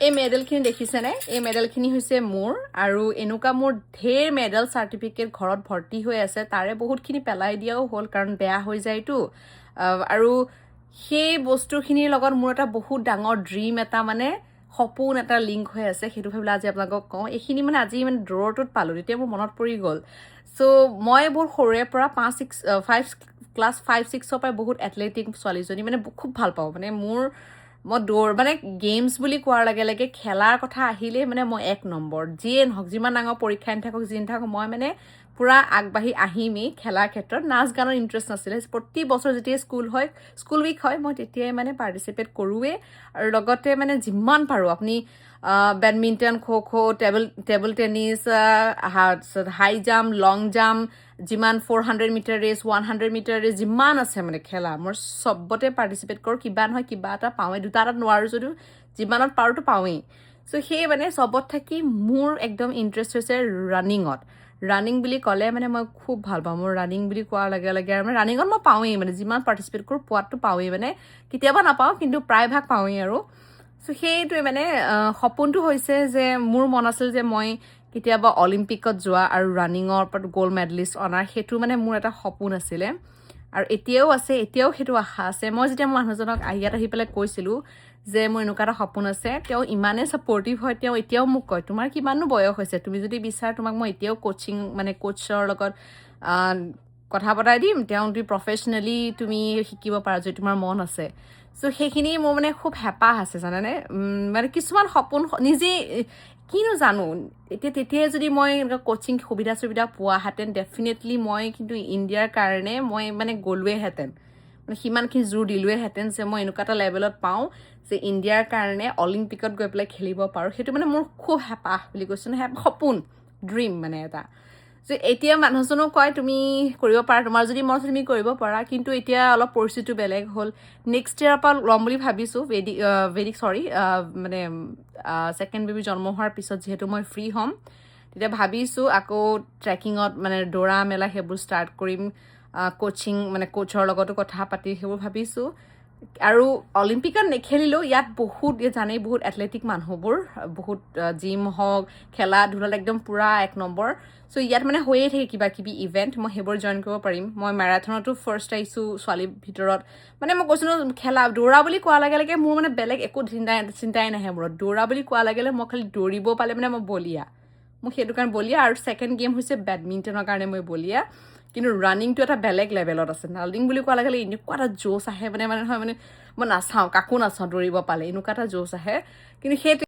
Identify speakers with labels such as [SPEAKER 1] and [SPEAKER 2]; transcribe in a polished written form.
[SPEAKER 1] এই মেডেলখিনি দেখিছেনে এই মেডেলখিনি হৈছে মোৰ আৰু এনেকুৱা মোৰ ঢেৰ মেডেল চাৰ্টিফিকেট ঘৰত ভৰ্তি হৈ আছে তাৰে বহুতখিনি পেলাই দিয়াও হ'ল কাৰণ বেয়া হৈ যায়তো আৰু সেই বস্তুখিনিৰ লগত মোৰ এটা বহুত ডাঙৰ ড্ৰিম এটা মানে সপোন এটা লিংক হৈ আছে সেইটো ভাবিলে আজি আপোনালোকক কওঁ এইখিনি মানে আজি মানে ড্ৰটোত পালোঁ তেতিয়া মোৰ মনত পৰি গ'ল চ' মই বহুত সৰুৰে পৰা ক্লাছ 5-6ৰ পৰা বহুত এথলেটিক ছোৱালীজনী মানে খুব ভাল পাওঁ মানে মই দৌৰ মানে গেমছ বুলি কোৱাৰ লগে লগে খেলাৰ কথা আহিলেই মানে মই 1 নম্বৰ যিয়ে নহওক যিমান ডাঙৰ পৰীক্ষা নাথাকক যি নাথাকক মই মানে পুৰা আগবাঢ়ি আহিমেই খেলাৰ ক্ষেত্ৰত নাচ গানৰ ইণ্টাৰেষ্ট নাছিলে প্ৰতি বছৰ যেতিয়া স্কুল উইক হয় মই তেতিয়াই মানে পাৰ্টিচিপেট কৰোঁৱেই আৰু লগতে মানে যিমান পাৰোঁ আপুনি বেডমিণ্টন খো টেবল টেনিছ হাই জাম্প লং জাম্প যিমান 400 মিটাৰ ৰেচ 100 মিটাৰ ৰেচ যিমান আছে মানে খেলা মই চবতে পাৰ্টিচিপেট কৰোঁ কিবা নহয় কিবা এটা পাওঁৱেই দুটা এটাত নোৱাৰোঁ যদিও যিমানত পাৰোঁতো পাওঁৱেই চ' সেই মানে চবত থাকি মোৰ একদম ইণ্টাৰেষ্ট হৈছে ৰানিং বুলি ক'লে মানে মই খুব ভাল পাওঁ মোৰ ৰানিং বুলি কোৱাৰ লগে লগে আৰু মানে ৰানিঙত মই পাওঁৱেই মানে যিমান পাৰ্টিচিপেট কৰোঁ পোৱাতো পাওঁৱেই মানে কেতিয়াবা নাপাওঁ কিন্তু প্ৰায়ভাগ পাওঁৱেই আৰু চ' সেইটোৱে মানে সপোনটো হৈছে যে মোৰ মন আছিল যে মই কেতিয়াবা অলিম্পিকত যোৱা আৰু ৰানিঙৰ ওপৰত গ'ল্ড মেডেলিষ্ট অনাৰ সেইটো মানে মোৰ এটা সপোন আছিলে আৰু এতিয়াও সেইটো আশা আছে মই যেতিয়া মোৰ মানুহজনক ইয়াত আহি পেলাই কৈছিলোঁ যে মোৰ এনেকুৱা এটা সপোন আছে তেওঁ ইমানেই ছাপৰ্টিভ হয় তেওঁ এতিয়াও মোক কয় তোমাৰ কিমাননো বয়স হৈছে তুমি যদি বিচাৰা তোমাক মই এতিয়াও কোচৰ লগত কথা পতাই দিম তেওঁ তুমি প্ৰফেচনেলি তুমি শিকিব পাৰা যদি তোমাৰ মন আছে চ' সেইখিনি মোৰ মানে খুব হেঁপাহ আছে জানানে মানে কিছুমান সপোন নিজে কিনো জানো তেতিয়াই যদি মই এনেকুৱা কোচিং সুবিধা পোৱাহেঁতেন ডেফিনেটলি মই কিন্তু ইণ্ডিয়াৰ কাৰণে মই মানে গ'লোৱেহেঁতেন মানে সিমানখিনি জোৰ দিলোৱেহেঁতেন যে মই এনেকুৱা এটা লেভেলত পাওঁ যে ইণ্ডিয়াৰ কাৰণে অলিম্পিকত গৈ পেলাই খেলিব পাৰোঁ সেইটো মানে মোৰ খুব হেঁপাহ বুলি কৈছোঁ ন সপোন ড্ৰিম মানে এটা যে এতিয়া মানুহজনো কয় তুমি কৰিব পাৰা তোমাৰ যদি মন আছে তুমি কৰিব পাৰা কিন্তু এতিয়া অলপ পৰিস্থিতিটো বেলেগ হ'ল নেক্সট ইয়াৰৰ পৰা ল'ম বুলি ভাবিছোঁ মানে ছেকেণ্ড বেবী জন্ম হোৱাৰ পিছত যিহেতু মই ফ্ৰী হ'ম তেতিয়া ভাবিছোঁ আকৌ ট্ৰেকিঙত মানে দৌৰা মেলা সেইবোৰ ষ্টাৰ্ট কৰিম কোচিং মানে কোচৰ লগতো কথা পাতি সেইবোৰ ভাবিছোঁ আৰু অলিম্পিকত নেখেলিলেও ইয়াত জানেই বহুত এথলেটিক মানুহবোৰ বহুত জিম হওক খেলা ধূলাত একদম পূৰা 1 নম্বৰ চ' ইয়াত মানে হৈয়ে থাকে কিবা কিবি ইভেণ্ট মই সেইবোৰ জইন কৰিব পাৰিম মই মেৰাথনতো ফাৰ্ষ্ট আহিছোঁ ছোৱালীৰ ভিতৰত মানে মই কৈছোঁ দৌৰা বুলি কোৱাৰ লগে লগে মোৰ মানে বেলেগ একো চিন্তাই নাহে মূৰত দৌৰা বুলি কোৱাৰ লগে লগে মই খালি দৌৰিব পালে মানে মই বলিয়া মোক সেইটো কাৰণে বলিয়া আৰু ছেকেণ্ড গেম হৈছে বেডমিণ্টনৰ কাৰণে মই বলিয়া কিন্তু ৰানিংটো এটা বেলেগ লেভেলত আছে ৰানিং বুলি কোৱাৰ লগে লগে এনেকুৱা এটা জোচ আহে মানে মই নাচাওঁ কাকো নাচাওঁ দৌৰিব পালে এনেকুৱা এটা জোচ আহে কিন্তু সেইটো